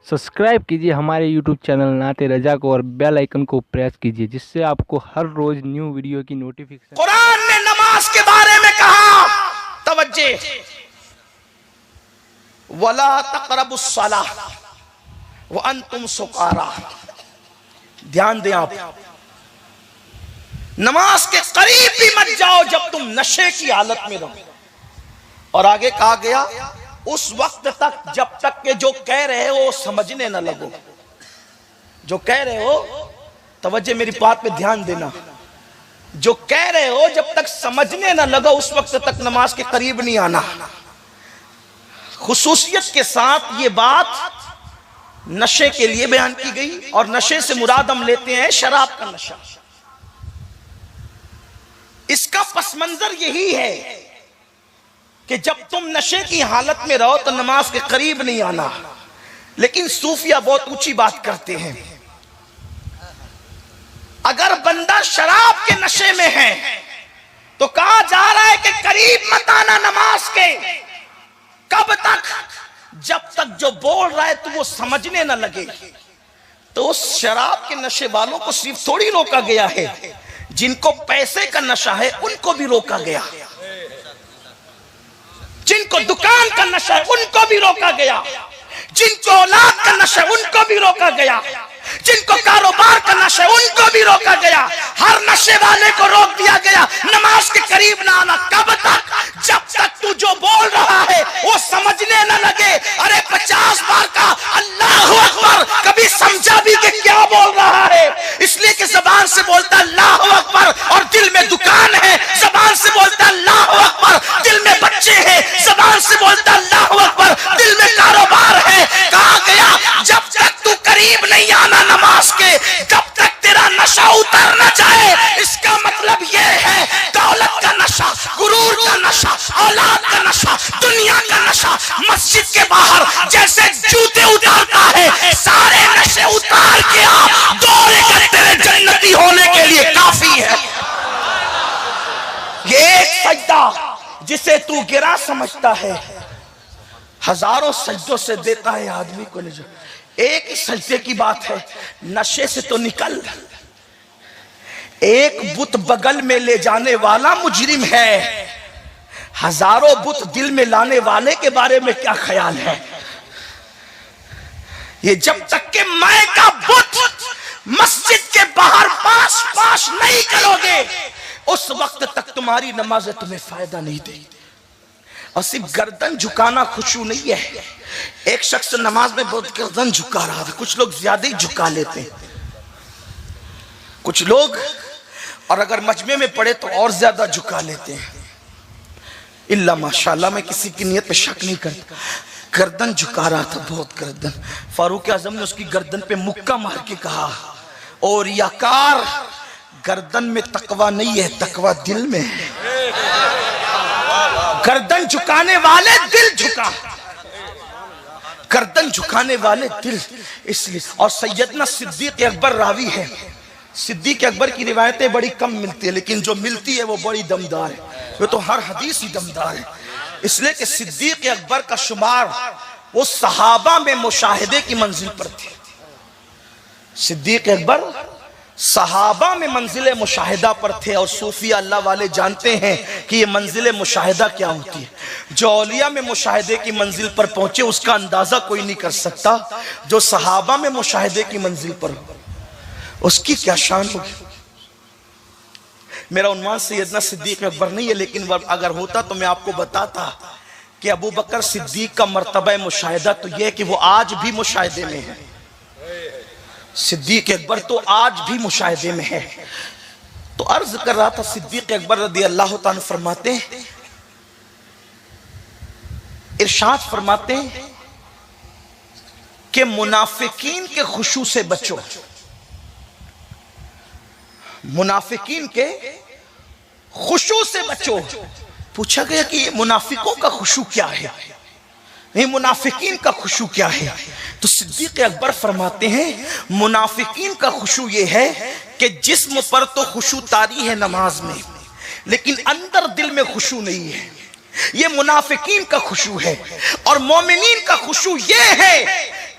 Subscribe कीजिए हमारे YouTube channel नाते रजा को और बेल आइकन को प्रेस कीजिए, जिससे आपको हर रोज न्यू वीडियो की नोटिफिकेशन। कुरान ने नमाज के बारे में कहा, तवज्जे, वला तक़रबुस सलाह व अंतुम सुकारा। ध्यान दें आप, नमाज के करीब भी मत जाओ जब तुम नशे की हालत में रहो। और आगे कहा गया, उस वक्त तक जब तक के जो कह रहे हो समझने न लगो। जो कह रहे हो, तवज्जे मेरी बात पे ध्यान देना, जो कह रहे हो जब तक समझने न लगो उस वक्त तक नमाज के करीब नहीं आना। खुसूसियत के साथ ये बात नशे के लिए बयान की गई, और नशे से मुराद हम लेते हैं शराब का नशा। इसका पस मंजर यही है कि जब तुम नशे की हालत में रहो तो नमाज के करीब नहीं आना। लेकिन सूफिया बहुत ऊंची बात करते हैं, अगर बंदा शराब के नशे में है तो कहा जा रहा है कि करीब मत आना नमाज के। कब तक? जब तक जो बोल रहा है तो वो समझने न लगे। तो उस शराब के नशे वालों को सिर्फ थोड़ी रोका गया है, जिनको पैसे का नशा है उनको भी रोका गया, जिनको दुकान का नशा है उनको भी रोका गया, जिनको औलाद का नशा है उनको भी रोका गया, जिनको कारोबार का नशा है उनको भी रोका गया। हर नशे वाले को रोक दिया गया, नमाज के करीब ना आना। कब तक? जब तक तू जो बोल रहा है वो समझने न लगे। अरे 50 बार का अल्लाहु अकबर कभी समझा भी कि क्या बोल रहा है? इसलिए कि जबान से बोलता अल्लाहु अकबर और दिल में दुकान है, जबान से बोलता अल्लाहु अकबर दिल में बच्चे हैं, जबान से बोलता अल्लाहु अकबर दिल में कारोबार है। कहा गया, जब तक तू करीब नहीं आना नमाज के, जब तक तेरा नशा उतर न जाए। इसका मतलब यह है, दौलत का नशा, गुरूर का नशा, औलाद का नशा, दुनिया का नशा मस्जिद के बाहर जैसे जूते उतारता है, सारे नशे उतार के आप दौड़ेगा, तेरे जन्नती होने के लिए काफी है। ये एक सजदा जिसे तू गिरा समझता है, हजारों सजदों से देता है आदमी को निजात। एक ही सजदे की बात है, नशे से तो निकल। एक बुत बगल में ले जाने वाला मुजरिम है, हजारों बुत दिल में लाने वाले के बारे में क्या ख्याल है? ये जब तक के मैं का बुत मस्जिद के बाहर पास पास नहीं करोगे, उस वक्त तक तुम्हारी नमाज तुम्हें फायदा नहीं देगी। और सिर्फ गर्दन झुकाना खुशू नहीं है। एक शख्स नमाज में बहुत गर्दन झुका रहा था, कुछ लोग ज्यादा ही झुका लेते हैं, कुछ लोग और अगर मजमे में पड़े तो और ज्यादा झुका लेते हैं। इल्ला माशाल्लाह, मैं किसी की नियत पे शक नहीं करता। गर्दन झुका रहा था, बहुत गर्दन। फारूक आजम ने उसकी गर्दन पे मुक्का मार के कहा, और याकार, गर्दन में तकवा नहीं है, तकवा दिल में है। गर्दन झुकाने वाले दिल झुका, गर्दन झुकाने वाले दिल। इसलिए और सैयदना सिद्दीक अकबर रावी है। सिद्दीक अकबर की रिवायतें बड़ी कम मिलती है, लेकिन जो मिलती है वो बड़ी दमदार है। वो तो हर हदीस ही दमदार है। इसलिए कि सिद्दीक अकबर का शुमार वो सहाबा में मुशाहिदे की मंजिल पर थे। सिद्दीक अकबर सहाबा में मंजिले मुशाहिदा पर थे, और सूफी अल्लाह वाले जानते हैं कि ये मंजिले मुशाहिदा क्या होती है। जो औलिया में मुशाहिदे की मंजिल पर पहुंचे उसका अंदाजा कोई नहीं कर सकता, जो सहाबा में मुशाहिदे की मंजिल पर उसकी क्या शान होगी। मेरा उन्वान सैयदना सिद्दीक अकबर नहीं है, लेकिन अगर होता तो मैं आपको बताता कि अबू बकर सिद्दीक का मर्तबा मुशाहिदा तो यह कि वो आज भी मुशाहिदे में है। सिद्दीक अकबर तो आज भी मुशाहिदे में है। तो अर्ज कर रहा था, सिद्दीक अकबर रज़ी अल्लाह ताला फरमाते हैं, इरशाद फरमाते हैं कि मुनाफिकीन के खुशू से बचो। मुनाफिकीन के खुशू से बचो। पूछा गया कि ये मुनाफिकों का खुशू क्या है, ये मुनाफिकीन का खुशू क्या है? तो सिद्दीक अकबर फरमाते हैं, मुनाफिकीन का खुशू ये है कि जिस्म पर तो खुशू तारी है नमाज में, लेकिन अंदर दिल में खुशू नहीं है। ये मुनाफिकीन का खुशू है। और मोमिनीन का खुशू ये है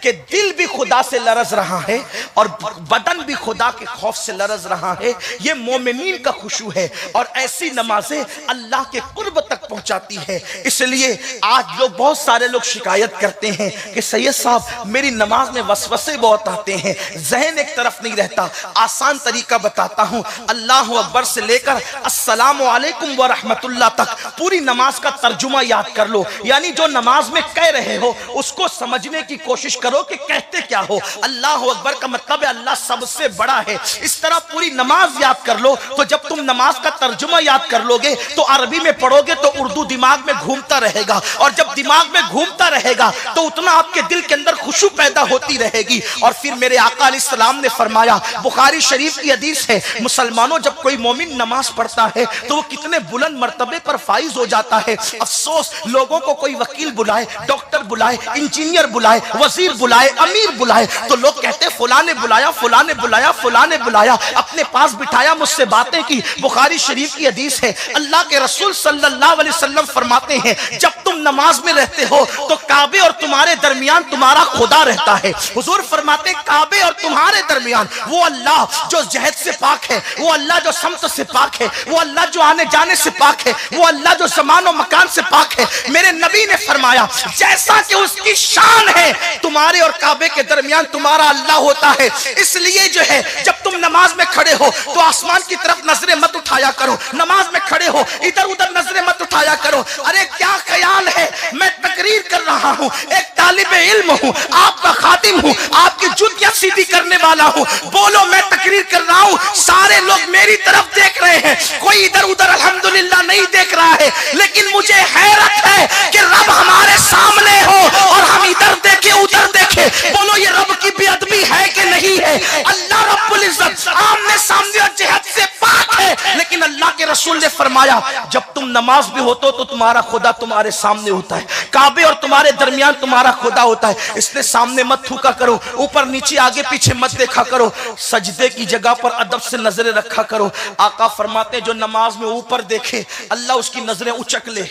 कि दिल भी खुदा से लरज रहा है और बदन भी खुदा के खौफ से लरज रहा है। ये मोमिनीन का खुशू है और ऐसी नमाजें अल्लाह के कुर्ब तक पहुंचाती है। इसलिए आज लोग, बहुत सारे लोग शिकायत करते हैं कि सैयद साहब मेरी नमाज में वसवसे बहुत आते हैं, जहन एक तरफ नहीं रहता। आसान तरीका बताता हूं, अल्लाह अकबर से लेकर अस्सलामु अलैकुम व रहमतुल्लाह तक पूरी नमाज का तर्जुमा याद कर लो। यानी जो नमाज में कह रहे हो उसको समझने की कोशिश करो कि कहते क्या हो। अल्लाह अकबर का मतलब है अल्लाह सबसे बड़ा है। इस तरह पूरी नमाज याद कर लो। तो जब तुम नमाज का तर्जुमा याद कर लोगे तो अरबी में पढ़ोगे तो उर्दू दिमाग में घूमता रहेगा, और जब दिमाग में घूमता रहेगा तो उतना आपके दिल के अंदर खुशू पैदा होती रहेगी। और फिर मेरे आका अलैहिस्सलाम ने फरमाया, बुखारी शरीफ की हदीस है, मुसलमानों जब कोई मोमिन नमाज पढ़ता है तो वो कितने बुलंद मर्तबे पर फाइज हो जाता है। अफसोस लोगों को कोई वकील बुलाए, डॉक्टर बुलाए, इंजीनियर बुलाए, वजीर बुलाए, अमीर बुलाए तो लोग कहते फुला ने बुलाया, फुला ने बुलाया, फुला ने बुलाया, अपने पास बिठाया, मुझसे बातें की। बुखारी शरीफ की हदीस है, अल्लाह के रसूल सल्लल्लाहु अलैहि वसल्लम फरमाते हैं, जब तुम नमाज में रहते हो तो काबे और तुम्हारे दरमियान तुम्हारा खुदा रहता है। हुजूर फरमाते काबे और तुम्हारे दरमियान वो अल्लाह जो जहद से पाक है, वो अल्लाह जो समत से पाक है, वो अल्लाह जो आने जाने से पाक है, वो अल्लाह जो ज़मान और मकान से पाक है। मेरे नबी ने फरमाया जैसा कि उसकी शान है तुम्हारे और काबे के दरमियान तुम्हारा अल्लाह होता है। इसलिए जो है जब तुम नमाज में खड़े हो तो आसमान की तरफ नजरें मत उठाया करो, नमाज में खड़े हो इधर उधर नजरें मत उठाया करो। अरे क्या ख्याल है, मैं तकरीर कर रहा हूँ, एक तालिबे इल्म हूँ, आपका खातिम हूँ, आपकी जुतियां सीधी करने वाला हूँ। बोलो मैं तकरीर कर रहा हूँ, सारे लोग मेरी तरफ देख रहे हैं, कोई इधर उधर अल्हम्दुलिल्लाह नहीं देख रहा है। लेकिन मुझे हैरत है कि रब हमारे सामने हो और हम इधर देखे उधर देखे। बोलो ये रब की बेअदबी है कि नहीं है? अल्लाह रब्बुल इज्जत आमने सामने और जिहद से पाक है। लेकिन अल्लाह के रसूल ने फरमाया जब तुम नमाज में होते हो तो तुम्हारा खुदा तुम्हारे सामने होता है, काबे और तुम्हारे दरमियान तुम्हारा खुदा होता है। इसलिए सामने मत थूका करो, ऊपर नीचे आगे पीछे मत देखा करो, सजदे की जगह पर अदब से नजरें रखा करो। आका फरमाते जो नमाज में ऊपर देखे अल्लाह उसकी नजरें उचक ले,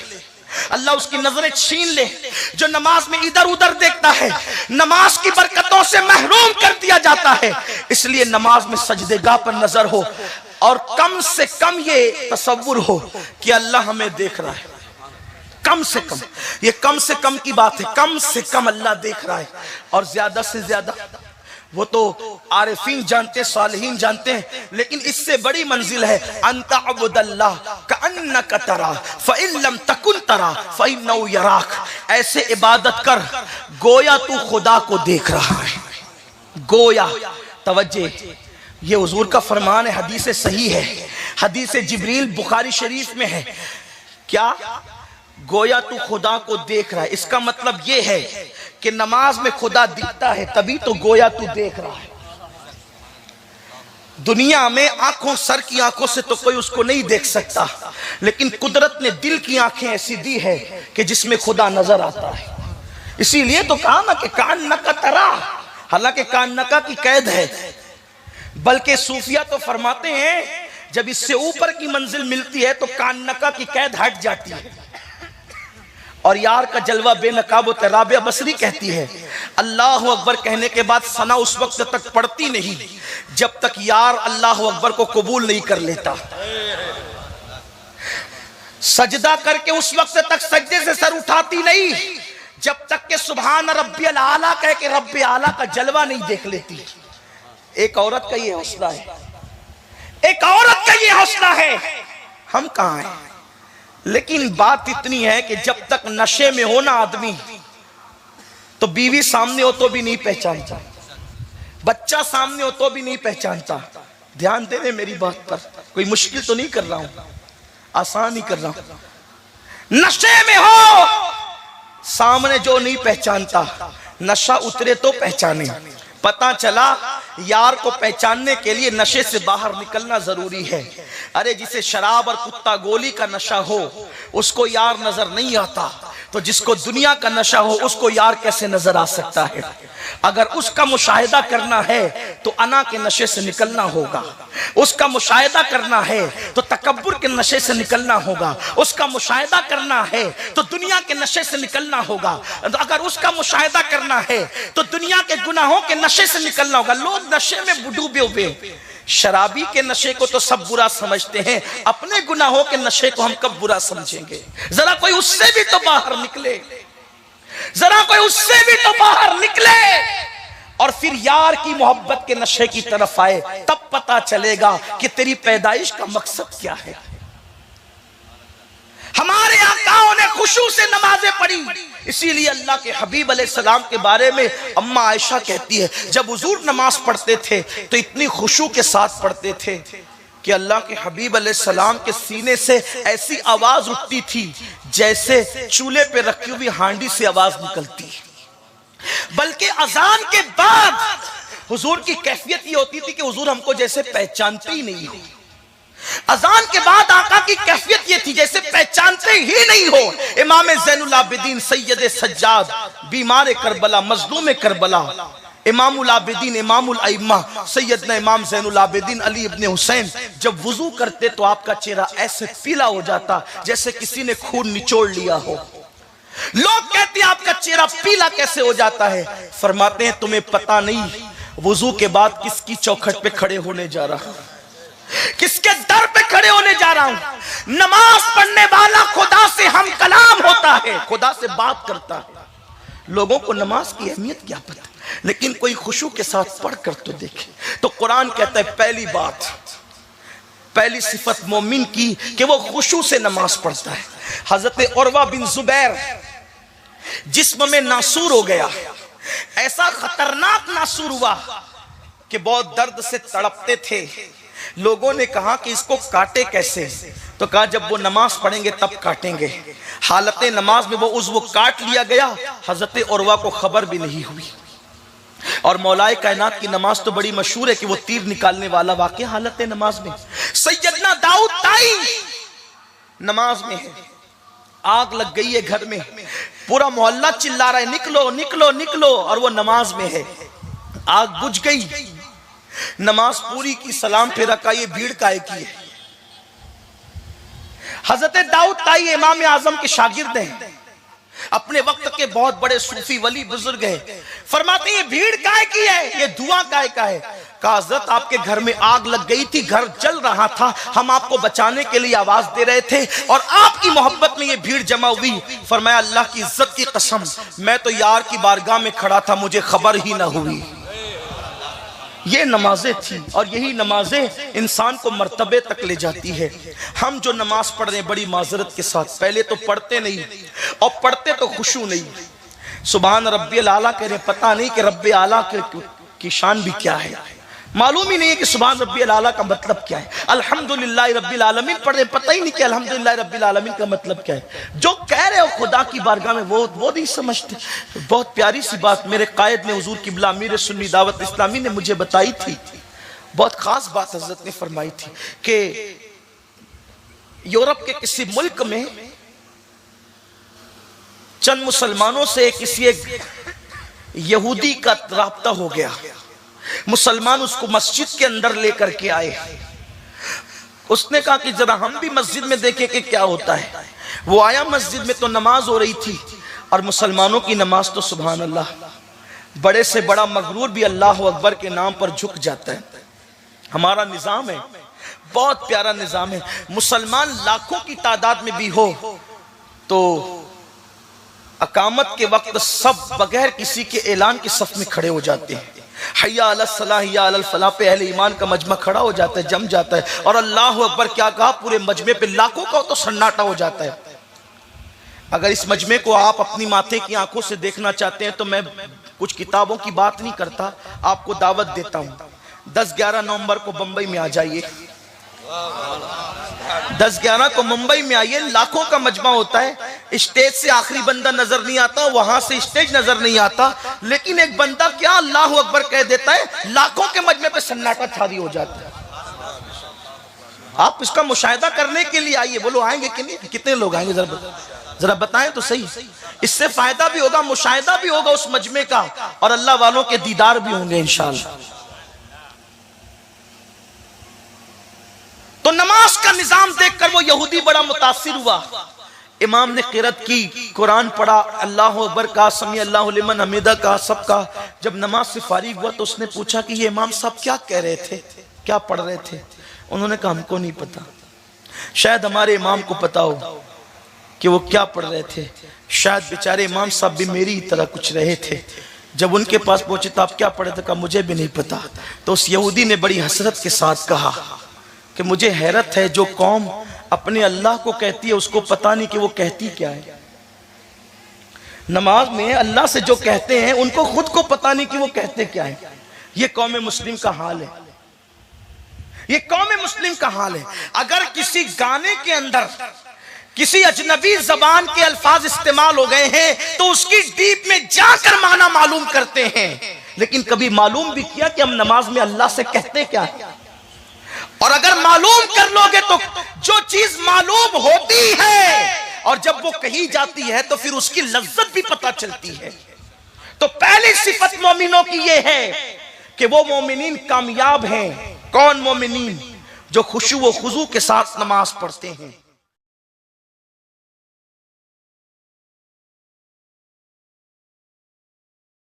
अल्लाह उसकी नजरें छीन ले। जो नमाज में इधर उधर देखता है नमाज की बरकतों से महरूम कर दिया जाता है। इसलिए नमाज में सजदेगाह पर नजर हो और कम से कम ये तसव्वुर हो कि अल्लाह हमें देख रहा है। कम से कम, ये कम से कम की बात है, कम से कम अल्लाह देख रहा है। और ज्यादा से ज्यादा वो तो आरिफीन जानते, सालिहीन जानते हैं, लेकिन इससे बड़ी मंजिल है अंता अब्दुल्लाह कअन्नका तरा फ़इन लम तकुन तरा फ़इन्नहु यराक। ऐसे इबादत कर गोया तू खुदा को देख रहा है। गोया, तवज्जे, ये हुजूर का फरमान है, हदीस सही है, हदीस जिब्रील बुखारी शरीफ में है। क्या? गोया तू खुदा को देख रहा है। इसका मतलब ये है कि नमाज में खुदा दिखता है तभी तो गोया तू देख रहा है। दुनिया में आंखों, सर की आंखों से तो कोई उसको नहीं देख सकता, लेकिन कुदरत ने दिल की आंखें ऐसी दी है कि जिसमें खुदा नजर आता है। इसीलिए तो कहा ना कि कान नका तरा, हालांकि कान नका की कैद है, बल्कि सूफिया तो फरमाते हैं जब इससे ऊपर की मंजिल मिलती है तो कान नका की कैद हट जाती है। और यार का जलवा बेनकाब होता है। राबिया बसरी कहती है अल्लाह अकबर कहने के बाद सना उस वक्त तक पढ़ती नहीं जब तक यार अल्लाह अकबर को कबूल नहीं कर लेता। सजदा करके उस वक्त तक सजदे से सर उठाती नहीं जब तक के सुभान रब्बियल आला कह के रब्बे आला का जलवा नहीं देख लेती। एक औरत का ये हौसला है, एक औरत का ये हौसला है। हम कहां हैं? लेकिन बात इतनी है कि जब तक नशे में हो ना आदमी तो बीवी सामने हो तो भी नहीं पहचानता, बच्चा सामने हो तो भी नहीं पहचानता। ध्यान देने मेरी बात पर, कोई मुश्किल तो नहीं कर रहा हूं, आसान ही कर रहा हूं। नशे में हो सामने जो नहीं पहचानता, नशा उतरे तो पहचाने। पता चला यार को पहचानने के लिए नशे से बाहर निकलना जरूरी है। अरे जिसे शराब और कुत्ता गोली का नशा हो उसको यार नजर नहीं आता, तो जिसको दुनिया का नशा हो उसको यार कैसे नजर आ सकता है? अगर उसका मुशाहिदा करना है तो अना के नशे से निकलना होगा, उसका मुशाहिदा करना है तो तकब्बुर के नशे से निकलना होगा, उसका मुशाहिदा करना है तो दुनिया के नशे से निकलना होगा, अगर उसका मुशाहिदा करना है तो दुनिया के गुनाहों के नशे से निकलना होगा। लोग नशे में डूबे हुए, शराबी के नशे को तो सब बुरा समझते हैं, अपने गुनाहों के नशे को हम कब बुरा समझेंगे? जरा कोई उससे भी तो बाहर निकले, जरा कोई उससे भी तो बाहर निकले और फिर यार की मोहब्बत के नशे की तरफ आए, तब पता चलेगा कि तेरी पैदाइश का मकसद क्या है। हमारे आकाओं ने खुशू से नमाजें पढ़ी, इसीलिए अल्लाह के हबीब अलैहिस्सलाम के बारे में अम्मा आयशा कहती है जब हुजूर नमाज पढ़ते थे तो इतनी खुशू के साथ पढ़ते थे कि अल्लाह के हबीब अलैहिस्सलाम के सीने से ऐसी आवाज उठती थी जैसे चूल्हे पे रखी हुई हांडी से आवाज निकलती। बल्कि अजान के बाद हुजूर की कैफियत ये होती थी कि हुजूर हमको जैसे पहचानते ही नहीं हो। अजान के बाद आका की कैफियत ये थी जैसे पहचानते ही नहीं हो। इमाम ज़ैनुल आबिदीन सैयद सज्जाद बीमार करबला मजलूम करबला इमामुल आबिदीन इमामुल अइम्मा सैयदना इमाम ज़ैनुल आबिदीन अली इब्ने हुसैन जब वुजू करते तो आपका चेहरा ऐसे पीला हो जाता जैसे किसी ने खून निचोड़ लिया हो। लोग कहते हैं आपका चेहरा पीला कैसे हो जाता है? फरमाते हैं तुम्हें पता नहीं वुजू के बाद किसकी चौखट पे खड़े होने जा रहा हूं, किसके दर पे खड़े होने जा रहा हूं। नमाज पढ़ने वाला खुदा से हम कलाम होता है, खुदा से बात करता है। लोगों को नमाज की अहमियत क्या पता, लेकिन कोई खुशू के साथ पढ़ कर तो देखे। तो कुरान कहता है पहली बात, पहली सिफत मोमिन की कि वो खुशू से नमाज पढ़ता है। हजरत उर्वा बिन जुबैर जिस्म में नासूर हो गया, ऐसा खतरनाक नासूर हुआ कि बहुत दर्द से तड़पते थे। लोगों ने कहा कि इसको काटे कैसे, तो कहा जब वो नमाज पढ़ेंगे तब काटेंगे। हालत नमाज में वो उज़्व काट लिया गया, हजरत उर्वा को खबर भी नहीं हुई। और मौलाए कायनात की नमाज तो बड़ी मशहूर है कि वो तीर निकालने वाला वाक़या हालत नमाज में। सैयदना दाऊद ताई नमाज में है, आग लग गई है घर में, पूरा मोहल्ला चिल्ला रहा है निकलो निकलो निकलो, और वो नमाज में है। आग बुझ गई, नमाज पूरी की, सलाम फेरा का, ये भीड़ काहे की है? हजरत दाऊद ताई इमाम आजम के शागिर्द हैं, अपने वक्त के बहुत बड़े सूफी वली बुजुर्ग हैं। फरमाते ये भीड़ काहे की है, ये धुआं काहे का है? कहा हजरत आपके घर में आग लग गई थी, घर जल रहा था, हम आपको बचाने के लिए आवाज दे रहे थे और आपकी मोहब्बत में ये भीड़ जमा हुई। फरमाया अल्लाह की इज्जत की कसम, मैं तो यार की बारगाह में खड़ा था, मुझे खबर ही ना हुई। ये नमाजें थी और यही नमाजें इंसान को मर्तबे तक ले जाती है। हम जो नमाज पढ़ रहे हैं बड़ी माजरत के साथ, पहले तो पढ़ते नहीं और पढ़ते तो खुशू नहीं। सुभान रब्बियल आला कह रहे, पता नहीं कि रब्बे आला की शान भी क्या है, मालूम ही नहीं है कि सुभान रब्बियल आला का मतलब क्या है। अल्हम्दुलिल्लाह रब्बिल आलमीन पढ़ रहे, पता ही नहीं कि अल्हम्दुलिल्लाह रब्बिल आलमीन का मतलब क्या है। जो कह रहे हो खुदा की बारगाह में वो नहीं समझते। बहुत प्यारी सी बात मेरे कायद ने हुजूर किबला अमीर सुन्नी दावत इस्लामी ने मुझे बताई थी, बहुत खास बात हजरत ने फरमाई थी कि यूरोप के किसी मुल्क में चंद मुसलमानों से किसी एक यहूदी का राब्ता हो गया। मुसलमान उसको मस्जिद के अंदर लेकर के आए। उसने कहा कि जरा हम भी मस्जिद में देखें कि क्या होता है। वो आया मस्जिद में तो नमाज हो रही थी और मुसलमानों की नमाज तो सुभान अल्लाह, बड़े से बड़ा मगरूर भी अल्लाह अकबर के नाम पर झुक जाता है। हमारा निजाम है, बहुत प्यारा निजाम है। मुसलमान लाखों की तादाद में भी हो तो अकामत के वक्त सब बगैर किसी के ऐलान के सफ में खड़े हो जाते हैं। हय्या अलस सलाह हय्या अलल फलाह पे अहले ईमान का मजमा खड़ा हो जाता है, जम जाता है। और अल्लाह अकबर क्या कहा, पूरे मजमे पे लाखों का तो सन्नाटा हो जाता है। अगर इस मजमे को आप अपनी माथे की आंखों से देखना चाहते हैं तो मैं कुछ किताबों की बात नहीं करता, आपको दावत देता हूं। 10-11 नवंबर को बंबई में आ जाइए, 10-11 को मुंबई में आइए। लाखों का मजमा होता है, स्टेज से आखिरी बंदा नजर नहीं आता, वहां से स्टेज नजर नहीं आता, लेकिन एक बंदा क्या अल्लाह अकबर कह देता है, लाखों के मजमे पे सन्नाटा छारी हो जाता है। आप इसका मुशाहिदा करने के लिए आइए। बोलो आएंगे कि नहीं, कितने लोग आएंगे जरा जरा बताएं तो सही। इससे फायदा भी होगा, मुशाहिदा भी होगा उस मजमे का, और अल्लाह वालों के दीदार भी होंगे इंशाअल्लाह। तो नमाज का निजाम देखकर वो यहूदी बड़ा मुतासिर हुआ। इमाम ने क़िरात की, कुरान पढ़ा, अल्लाहु अकबर का, समी अल्लाहु लिमन हमीदा का, सबका। जब नमाज से फारिग हुआ तो उसने पूछा कि ये इमाम साहब क्या कह रहे थे, क्या पढ़ रहे थे? उन्होंने कहा हमको नहीं पता, शायद हमारे इमाम को पता हो कि वो क्या पढ़ रहे थे। शायद बेचारे इमाम साहब भी मेरी तरह कुछ रहे थे। जब उनके पास पहुंचे तो आप क्या पढ़े थे? कहा मुझे भी नहीं पता। तो उस यहूदी ने बड़ी हसरत के साथ कहा कि मुझे हैरत है, जो कौम अपने अल्लाह को कहती है उसको पता नहीं कि वो कहती क्या है। नमाज में अल्लाह से जो कहते हैं उनको खुद को पता नहीं कि वो कहते क्या है। ये कौम मुस्लिम का हाल है, ये कौम मुस्लिम का हाल है। अगर किसी गाने के अंदर किसी अजनबी जबान के अल्फाज इस्तेमाल हो गए हैं तो उसकी डीप में जाकर माना मालूम करते हैं, लेकिन कभी मालूम भी किया कि हम नमाज में अल्लाह से कहते क्या है? और अगर मालूम कर लोगे तो जो चीज मालूम होती है और जब वो कही जाती है तो फिर उसकी लज्जत भी पता चलती है। तो पहली सिफत मोमिनों की ये है कि वो मोमिनीन कामयाब हैं। कौन मोमिनीन? जो खुशू व खुजू के साथ नमाज पढ़ते हैं।